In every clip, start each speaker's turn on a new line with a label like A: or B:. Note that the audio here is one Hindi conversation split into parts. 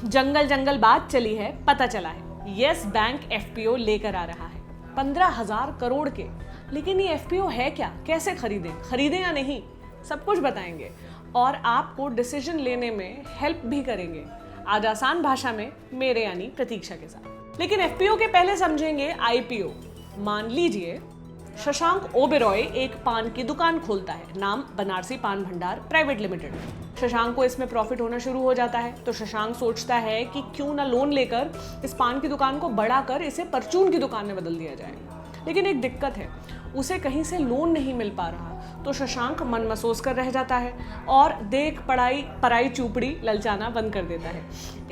A: जंगल जंगल बात चली है, पता चला है यस बैंक एफपीओ लेकर आ रहा है 15,000 करोड़ के। लेकिन ये एफपीओ है क्या, कैसे खरीदें या नहीं, सब कुछ बताएंगे और आपको डिसीजन लेने में हेल्प भी करेंगे, आज आसान भाषा में, मेरे यानी प्रतीक्षा के साथ। लेकिन एफपीओ के पहले समझेंगे आईपीओ। मान लीजिए शशांक ओबेरॉय एक पान की दुकान खोलता है, नाम बनारसी पान भंडार प्राइवेट लिमिटेड। शशांक को इसमें प्रॉफिट होना शुरू हो जाता है, तो शशांक सोचता है कि क्यों ना लोन लेकर इस पान की दुकान को बढ़ाकर इसे परचून की दुकान में बदल दिया जाए। लेकिन एक दिक्कत है, उसे कहीं से लोन नहीं मिल पा रहा, तो शशांक मन महसूस कर रह जाता है और देख पराई चूपड़ी ललचाना बंद कर देता है।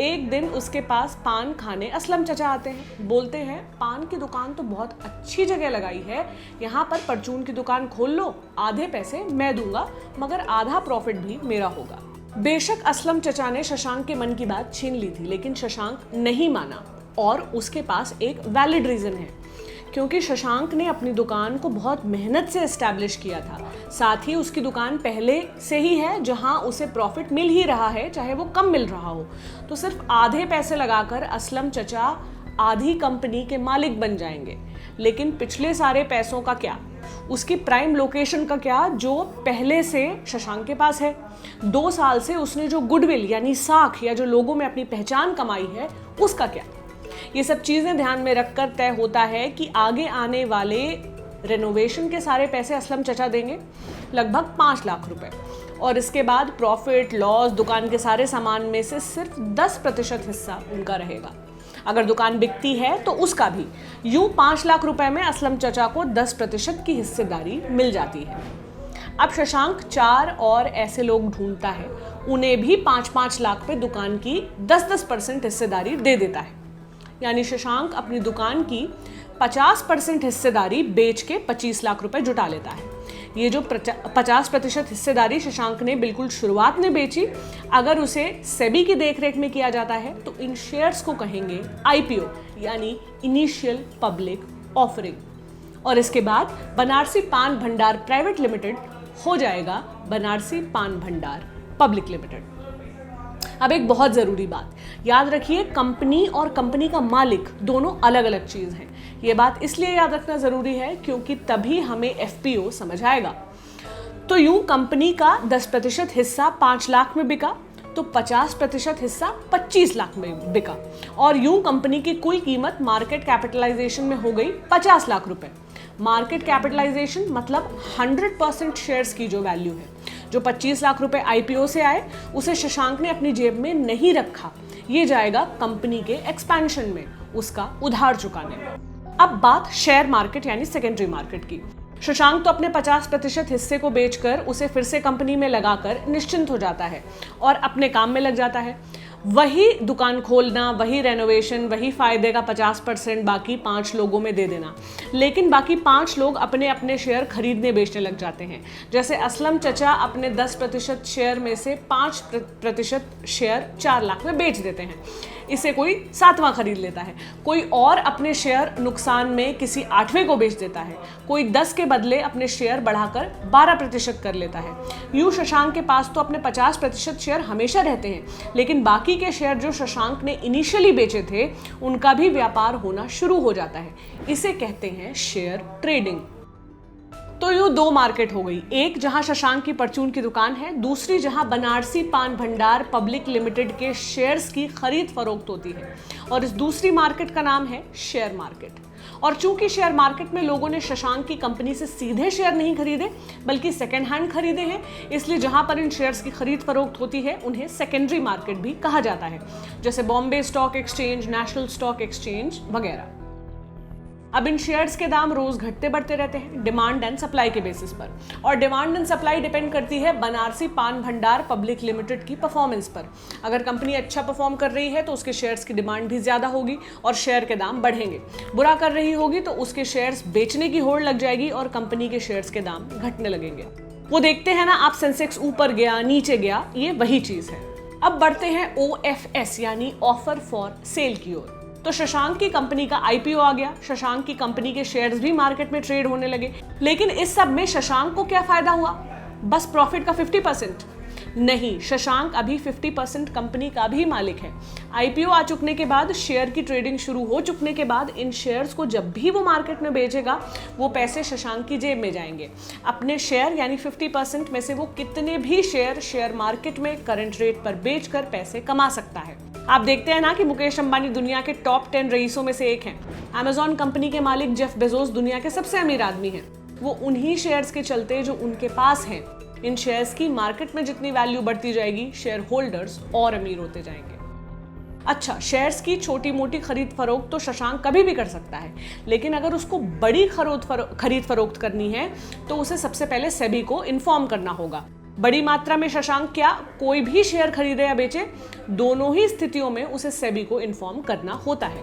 A: एक दिन उसके पास पान खाने असलम चचा आते हैं, बोलते हैं पान की दुकान तो बहुत अच्छी जगह लगाई है, यहाँ पर परचून की दुकान खोल लो, आधे पैसे मैं दूंगा मगर आधा प्रॉफिट भी मेरा होगा। बेशक असलम चचा ने शशांक के मन की बात छीन ली थी, लेकिन शशांक नहीं माना और उसके पास एक वैलिड रीजन है, क्योंकि शशांक ने अपनी दुकान को बहुत मेहनत से एस्टैब्लिश किया था। साथ ही उसकी दुकान पहले से ही है जहां उसे प्रॉफिट मिल ही रहा है, चाहे वो कम मिल रहा हो। तो सिर्फ आधे पैसे लगाकर असलम चचा आधी कंपनी के मालिक बन जाएंगे। लेकिन पिछले सारे पैसों का क्या, उसकी प्राइम लोकेशन का क्या, जो पहले से शशांक के पास है। 2 साल से उसने जो गुडविल यानी साख या जो लोगों में अपनी पहचान कमाई है, उसका क्या। ये सब चीजें ध्यान में रखकर तय होता है कि आगे आने वाले रेनोवेशन के सारे पैसे असलम चचा देंगे, लगभग 5 लाख रुपए, और इसके बाद प्रॉफिट लॉस दुकान के सारे सामान में से सिर्फ 10% हिस्सा उनका रहेगा। अगर दुकान बिकती है तो उसका भी। यूं 5 लाख रुपए में असलम चचा को 10% की हिस्सेदारी मिल जाती है। अब शशांक 4 और ऐसे लोग ढूंढता है, उन्हें भी 5-5 लाख पे दुकान की 10-10% हिस्सेदारी दे देता है। यानी शशांक अपनी दुकान की 50% हिस्सेदारी बेच के 25 लाख रुपए जुटा लेता है। ये जो 50% हिस्सेदारी शशांक ने बिल्कुल शुरुआत में बेची, अगर उसे सेबी की देखरेख में किया जाता है तो इन शेयर्स को कहेंगे आईपीओ यानी इनिशियल पब्लिक ऑफरिंग। और इसके बाद बनारसी पान भंडार प्राइवेट लिमिटेड हो जाएगा बनारसी पान भंडार पब्लिक लिमिटेड। अब एक बहुत ज़रूरी बात याद रखिए, कंपनी और कंपनी का मालिक दोनों अलग अलग चीज़ हैं। ये बात इसलिए याद रखना ज़रूरी है क्योंकि तभी हमें एफपीओ समझ आएगा। तो यूं कंपनी का 10% हिस्सा 5 लाख में बिका तो 50% हिस्सा 25 लाख में बिका, और यूं कंपनी की कुल कीमत मार्केट कैपिटलाइजेशन में हो गई 50 लाख रुपए। मार्केट कैपिटलाइजेशन मतलब 100% शेयर्स की जो वैल्यू है। जो 25 लाख रुपए आईपीओ से आए उसे शशांक ने अपनी जेब में नहीं रखा, ये जाएगा कंपनी के एक्सपेंशन में, उसका उधार चुकाने में। अब बात शेयर मार्केट यानी सेकेंडरी मार्केट की। शशांक तो अपने 50% हिस्से को बेचकर उसे फिर से कंपनी में लगाकर निश्चिंत हो जाता है और अपने काम में लग जाता है। वही दुकान खोलना, वही रेनोवेशन, वही फायदे का 50% बाकी 5 लोगों में दे देना। लेकिन बाकी 5 लोग अपने अपने शेयर खरीदने बेचने लग जाते हैं। जैसे असलम चचा अपने 10% शेयर में से 5% शेयर 4 लाख में बेच देते हैं, इसे कोई 7वां खरीद लेता है। कोई और अपने शेयर नुकसान में किसी 8वें को बेच देता है। कोई 10 के बदले अपने शेयर बढ़ाकर 12% कर लेता है। यूं शशांक के पास तो अपने 50% शेयर हमेशा रहते हैं, लेकिन बाकी के शेयर जो शशांक ने इनिशियली बेचे थे उनका भी व्यापार होना शुरू हो जाता है। इसे कहते हैं शेयर ट्रेडिंग। तो यूं 2 मार्केट हो गई, एक जहां शशांक की परचून की दुकान है, दूसरी जहां बनारसी पान भंडार पब्लिक लिमिटेड के शेयर्स की खरीद फरोख्त होती है। और इस दूसरी मार्केट का नाम है शेयर मार्केट। और चूंकि शेयर मार्केट में लोगों ने शशांक की कंपनी से सीधे शेयर नहीं खरीदे बल्कि सेकेंड हैंड खरीदे हैं, इसलिए जहां पर इन शेयर्स की खरीद फरोख्त होती है उन्हें सेकेंडरी मार्केट भी कहा जाता है, जैसे Bombay stock exchange, national stock exchange वगैरह। अब इन शेयर्स के दाम रोज घटते बढ़ते रहते हैं डिमांड एंड सप्लाई के बेसिस पर, और डिमांड एंड सप्लाई डिपेंड करती है बनारसी पान भंडार पब्लिक लिमिटेड की परफॉर्मेंस पर। अगर कंपनी अच्छा परफॉर्म कर रही है तो उसके शेयर्स की डिमांड भी ज्यादा होगी और शेयर के दाम बढ़ेंगे। बुरा कर रही होगी तो उसके शेयर्स बेचने की होड़ लग जाएगी और कंपनी के शेयर्स के दाम घटने लगेंगे। वो देखते हैं ना आप, सेंसेक्स ऊपर गया नीचे गया, ये वही चीज है। अब बढ़ते हैं OFS यानी ऑफर फॉर सेल की ओर। तो शशांक की कंपनी का आईपीओ आ गया, शशांक की कंपनी के शेयर्स भी मार्केट में ट्रेड होने लगे। लेकिन इस सब में शशांक को क्या फायदा हुआ? बस प्रॉफिट का 50%। नहीं, शशांक अभी 50% कंपनी का भी मालिक है। आईपीओ आ चुकने के बाद, शेयर की ट्रेडिंग शुरू हो चुकने के बाद इन शेयर्स को जब भी वो मार्केट में बेचेगा, वो पैसे शशांक की जेब में जाएंगे। अपने शेयर यानी 50% में से वो कितने भी शेयर मार्केट में करंट रेट पर बेचकर पैसे कमा सकता है। आप देखते हैं ना कि मुकेश अंबानी दुनिया के टॉप 10 रईसों में से एक हैं। अमेज़न कंपनी के मालिक जेफ बेजोस दुनिया के सबसे अमीर आदमी हैं। वो उन्हीं शेयर्स के चलते जो उनके पास हैं। इन शेयर्स की मार्केट में जितनी वैल्यू बढ़ती जाएगी, शेयर होल्डर्स और अमीर होते जाएंगे। अच्छा, शेयर्स की छोटी मोटी खरीद फरोख्त तो शशांक कभी भी कर सकता है, लेकिन अगर उसको बड़ी खरीद फरोख्त करनी है तो उसे सबसे पहले सेबी को इन्फॉर्म करना होगा। बड़ी मात्रा में शशांक क्या कोई भी शेयर खरीदे या बेचे, दोनों ही स्थितियों में उसे सेबी को इन्फॉर्म करना होता है।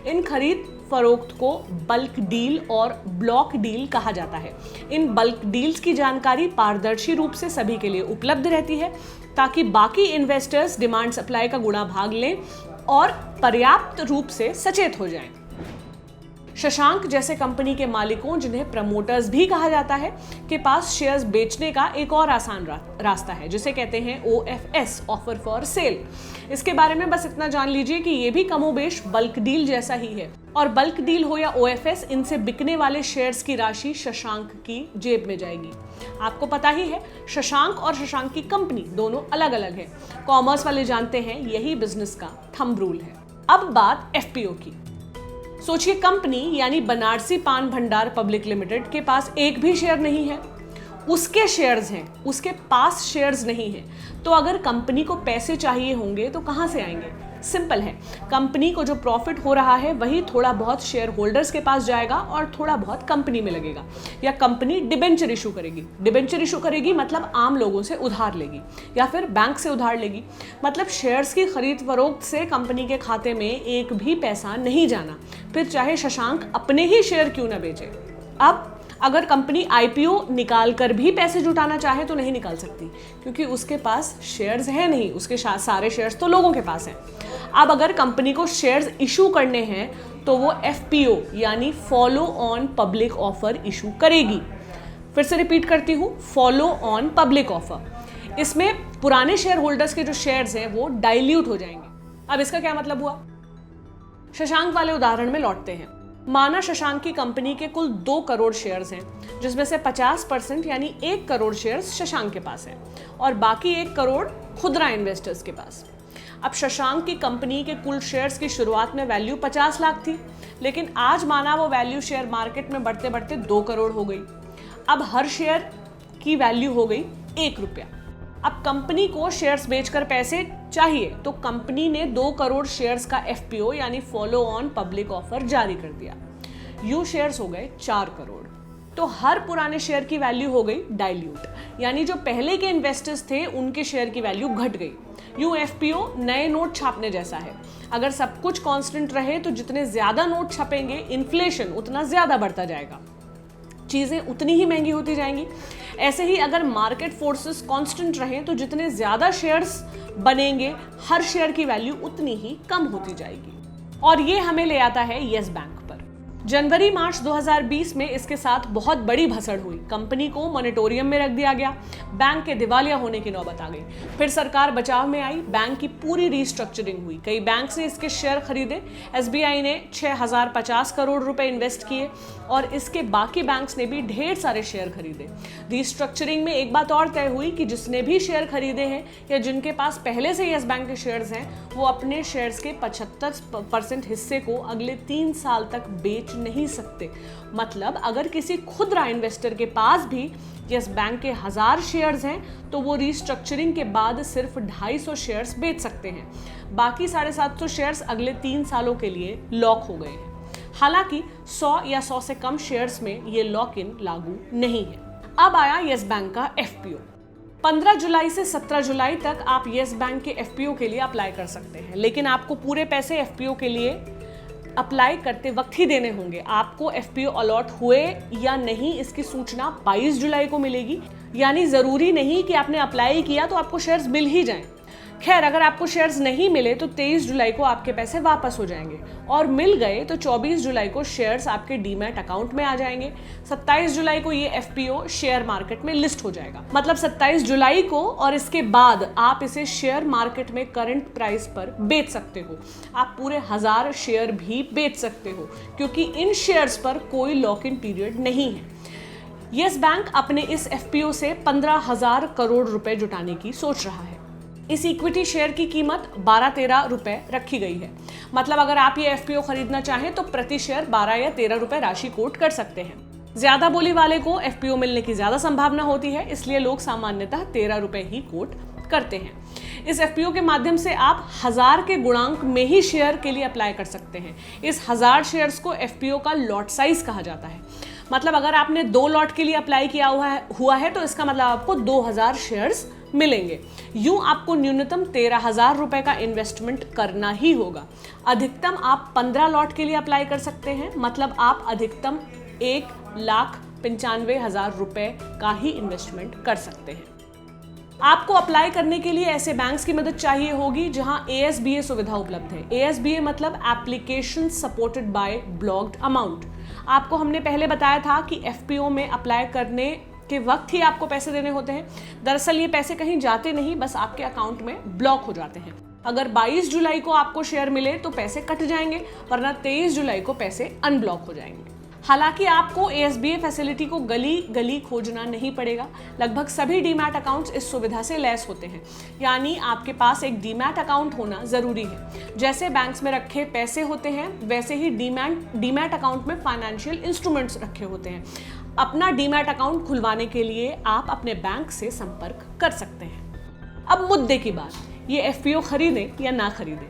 A: इन खरीद फरोख्त को बल्क डील और ब्लॉक डील कहा जाता है। इन बल्क डील्स की जानकारी पारदर्शी रूप से सभी के लिए उपलब्ध रहती है, ताकि बाकी इन्वेस्टर्स डिमांड सप्लाई का गुणा भाग लें और पर्याप्त रूप से सचेत हो जाएं। शशांक जैसे कंपनी के मालिकों, जिन्हें प्रमोटर्स भी कहा जाता है, के पास शेयर्स बेचने का एक और आसान रास्ता है, जिसे कहते हैं OFS, ऑफर फॉर सेल। इसके बारे में बस इतना जान लीजिए कि ये भी कमोबेश बल्क डील जैसा ही है, और बल्क डील हो या OFS, इनसे बिकने वाले शेयर्स की राशि शशांक की जेब में जाएगी। आपको पता ही है, शशांक और शशांक की कंपनी दोनों अलग अलग है। कॉमर्स वाले जानते हैं यही बिजनेस का थंब रूल है। अब बात FPO की। सोचिए, कंपनी यानी बनारसी पान भंडार पब्लिक लिमिटेड के पास एक भी शेयर नहीं है। उसके शेयर्स हैं, उसके पास शेयर्स नहीं है। तो अगर कंपनी को पैसे चाहिए होंगे तो कहां से आएंगे? सिंपल है, कंपनी को जो प्रॉफिट हो रहा है वही थोड़ा बहुत शेयर होल्डर्स के पास जाएगा और थोड़ा बहुत कंपनी में लगेगा। या कंपनी डिबेंचर इशू करेगी। डिबेंचर इशू करेगी मतलब आम लोगों से उधार लेगी, या फिर बैंक से उधार लेगी। मतलब शेयर्स की खरीद फरोख्त से कंपनी के खाते में एक भी पैसा नहीं जाना, फिर चाहे शशांक अपने ही शेयर क्यों ना बेचे। अब अगर कंपनी आईपीओ निकाल कर भी पैसे जुटाना चाहे तो नहीं निकाल सकती, क्योंकि उसके पास शेयर्स है नहीं। उसके सारे शेयर्स तो लोगों के पास हैं। अब अगर कंपनी को शेयर्स इशू करने हैं तो वो FPO यानी follow on public offer issue करेगी। फिर से रिपीट करती हूँ, फॉलो ऑन पब्लिक ऑफर। इसमें पुराने शेयर होल्डर्स के जो शेयर्स हैं वो डाइल्यूट हो जाएंगे। अब इसका क्या मतलब हुआ? शशांक वाले उदाहरण में लौटते हैं। माना शशांक की कंपनी के कुल 2 करोड़ शेयर्स हैं, जिसमें से 50% यानी 1 करोड़ शेयर्स शशांक के पास हैं और बाकी 1 करोड़ खुदरा इन्वेस्टर्स के पास। अब शशांक की कंपनी के कुल शेयर्स की शुरुआत में वैल्यू 50 लाख थी, लेकिन आज माना वो वैल्यू शेयर मार्केट में बढ़ते बढ़ते 2 करोड़ हो गई। अब हर शेयर की वैल्यू हो गई 1 रुपया। अब कंपनी को शेयर्स बेचकर पैसे चाहिए, तो कंपनी ने 2 करोड़ शेयर्स का FPO यानी फॉलो ऑन पब्लिक ऑफर जारी कर दिया। यूं शेयर्स हो गए 4 करोड़। तो हर पुराने शेयर की वैल्यू हो गई डाइल्यूट, यानी जो पहले के इन्वेस्टर्स थे उनके शेयर की वैल्यू घट गई। यूं FPO नए नोट छापने जैसा है। अगर सब कुछ कांस्टेंट रहे तो जितने ज्यादा नोट छपेंगे, इन्फ्लेशन उतना ज्यादा बढ़ता जाएगा, चीजें उतनी ही महंगी होती जाएंगी। ऐसे ही अगर मार्केट फोर्सेस कांस्टेंट रहें तो जितने ज्यादा शेयर्स बनेंगे, हर शेयर की वैल्यू उतनी ही कम होती जाएगी। और ये हमें ले आता है येस बैंक पर। जनवरी मार्च 2020 में इसके साथ बहुत बड़ी भसड़ हुई। कंपनी को मॉनिटोरियम में रख दिया गया। बैंक के दिवालिया होने की नौबत आ गई। फिर सरकार बचाव में आई। बैंक की पूरी रीस्ट्रक्चरिंग हुई। कई बैंक ने इसके शेयर खरीदे। SBI ने 6050 करोड़ रुपए इन्वेस्ट किए और इसके बाकी बैंक्स ने भी ढेर सारे शेयर खरीदे। रीस्ट्रक्चरिंग में एक बात और तय हुई कि जिसने भी शेयर खरीदे हैं या जिनके पास पहले से येस बैंक के शेयर्स हैं, वो अपने शेयर्स के 75% हिस्से को अगले 3 साल तक बेच नहीं सकते। मतलब अगर किसी खुदरा इन्वेस्टर के पास भी येस बैंक के 1000 शेयर्स हैं तो वो रीस्ट्रक्चरिंग के बाद सिर्फ 250 शेयर्स बेच सकते हैं। बाकी 750 शेयर्स अगले 3 सालों के लिए लॉक हो गए हैं। हालांकि 100 या 100 से कम शेयर्स में ये लॉक इन लागू नहीं है। अब आया येस बैंक का FPO। 15 जुलाई से 17 जुलाई तक आप येस बैंक के FPO के लिए अप्लाई कर सकते हैं, लेकिन आपको पूरे पैसे FPO के लिए अप्लाई करते वक्त ही देने होंगे। आपको FPO अलॉट हुए या नहीं इसकी सूचना 22 जुलाई को मिलेगी। यानी जरूरी नहीं कि आपने अप्लाई किया तो आपको शेयर्स मिल ही जाएं। खैर, अगर आपको शेयर्स नहीं मिले तो 23 जुलाई को आपके पैसे वापस हो जाएंगे, और मिल गए तो 24 जुलाई को शेयर्स आपके डीमैट अकाउंट में आ जाएंगे। 27 जुलाई को ये एफपीओ शेयर मार्केट में लिस्ट हो जाएगा। मतलब 27 जुलाई को, और इसके बाद आप इसे शेयर मार्केट में करंट प्राइस पर बेच सकते हो। आप पूरे 1000 शेयर भी बेच सकते हो, क्योंकि इन शेयर्स पर कोई लॉक इन पीरियड नहीं है। यस बैंक अपने इस एफपीओ से 15,000 करोड़ रुपए जुटाने की सोच रहा है। इस इक्विटी शेयर की कीमत 12-13 रुपए रखी गई है। मतलब अगर आप ये एफपीओ खरीदना चाहें तो प्रति शेयर 12 या 13 रुपए राशि कोट कर सकते हैं। ज्यादा बोली वाले को एफपीओ मिलने की ज्यादा संभावना होती है, इसलिए लोग सामान्यतः 13 रुपए ही कोट करते हैं। इस एफपीओ के माध्यम से आप 1000 के गुणांक में ही शेयर के लिए अप्लाई कर सकते हैं। इस 1000 शेयर्स को एफपीओ का लॉट साइज कहा जाता है। मतलब अगर आपने 2 लॉट के लिए अप्लाई किया हुआ है तो इसका मतलब आपको 2000 शेयर्स मिलेंगे। यूं आपको न्यूनतम 13,000 रुपए का इन्वेस्टमेंट करना ही होगा। अधिकतम आप 15 लॉट के लिए अप्लाई कर सकते हैं। मतलब आप अधिकतम 1,95,000 रुपए का ही इन्वेस्टमेंट कर सकते हैं। आपको अप्लाई करने के लिए ऐसे बैंक्स की मदद चाहिए होगी जहां ASBA सुविधा उपलब्ध है। ASBA मतलब application supported by blocked amount. आपको हमने पहले बताया था कि एफपीओ में अप्लाई करने के वक्त ही आपको पैसे देने होते हैं। दरअसल ये पैसे कहीं जाते नहीं, बस आपके अकाउंट में ब्लॉक हो जाते हैं। अगर 22 जुलाई को आपको शेयर मिले तो पैसे कट जाएंगे, वरना 23 जुलाई को पैसे अनब्लॉक हो जाएंगे। हालांकि आपको ASBA फैसिलिटी को गली गली खोजना नहीं पड़ेगा। लगभग सभी डीमैट अकाउंट्स इस सुविधा से लैस होते हैं। यानी आपके पास एक डीमैट अकाउंट होना जरूरी है। जैसे बैंक्स में रखे पैसे होते हैं, वैसे ही डीमैट अकाउंट में फाइनेंशियल इंस्ट्रूमेंट्स रखे होते हैं। अपना डीमैट अकाउंट खुलवाने के लिए आप अपने बैंक से संपर्क कर सकते हैं। अब मुद्दे की बात, ये एफपीओ खरीदें या ना खरीदें।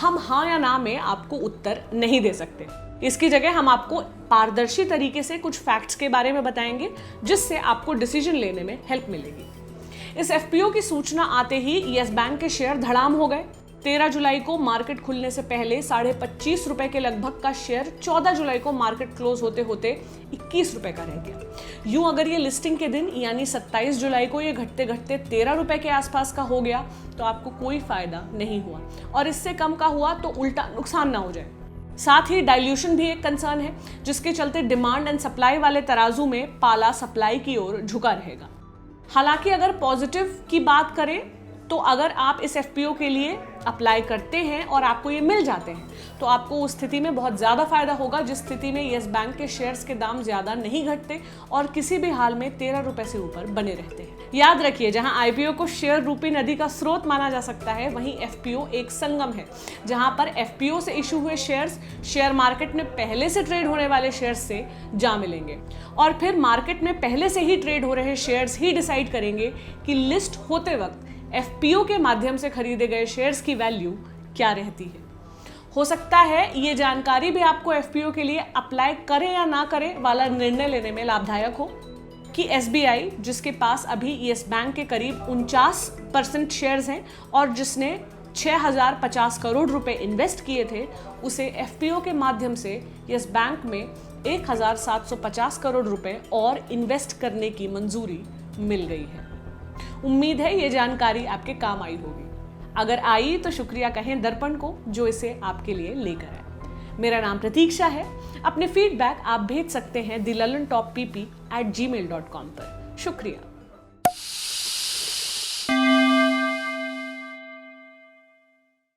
A: हम हाँ या ना में आपको उत्तर नहीं दे सकते। इसकी जगह हम आपको पारदर्शी तरीके से कुछ फैक्ट्स के बारे में बताएंगे, जिससे आपको डिसीजन लेने में हेल्प मिलेगी। इस एफपीओ की सूचना आते ही यस बैंक के शेयर धड़ाम हो गए। 13 जुलाई को मार्केट खुलने से पहले 25.5 रुपए के लगभग का शेयर 14 जुलाई को मार्केट क्लोज होते होते 21 रुपए का रह गया। यूं अगर ये लिस्टिंग के दिन यानी 27 जुलाई को ये घटते घटते 13 रुपए के आसपास का हो गया तो आपको कोई फायदा नहीं हुआ, और इससे कम का हुआ तो उल्टा नुकसान ना हो जाए। साथ ही डाइल्यूशन भी एक कंसर्न है, जिसके चलते डिमांड एंड सप्लाई वाले तराजू में पाला सप्लाई की ओर झुका रहेगा। हालांकि अगर पॉजिटिव की बात करें तो अगर आप इस एफपीओ के लिए अप्लाई करते हैं और आपको ये मिल जाते हैं तो आपको उस स्थिति में बहुत ज़्यादा फायदा होगा, जिस स्थिति में यस बैंक के शेयर्स के दाम ज़्यादा नहीं घटते और किसी भी हाल में 13 रुपए से ऊपर बने रहते हैं। याद रखिए, जहां आईपीओ को शेयर रूपी नदी का स्रोत माना जा सकता है, वहीं एफपीओ एक संगम है, जहां पर एफपीओ से इशू हुए शेयर्स शेयर मार्केट में पहले से ट्रेड होने वाले शेयर्स से जा मिलेंगे, और फिर मार्केट में पहले से ही ट्रेड हो रहे शेयर्स ही डिसाइड करेंगे कि लिस्ट होते वक्त एफपीओ के माध्यम से खरीदे गए शेयर्स की वैल्यू क्या रहती है। हो सकता है ये जानकारी भी आपको एफपीओ के लिए अप्लाई करें या ना करें वाला निर्णय लेने में लाभदायक हो कि एसबीआई, जिसके पास अभी यस बैंक के करीब 49% शेयर्स हैं और जिसने 6,050 करोड़ रुपए इन्वेस्ट किए थे, उसे एफपीओ के माध्यम से यस बैंक में 1,750 करोड़ रुपए और इन्वेस्ट करने की मंजूरी मिल गई है। उम्मीद है ये जानकारी आपके काम आई होगी। अगर आई तो शुक्रिया कहें दर्पण को, जो इसे आपके लिए लेकर आए। मेरा नाम प्रतीक्षा है। अपने फीडबैक आप भेज सकते हैं thelalantoppp@gmail.com पर। शुक्रिया।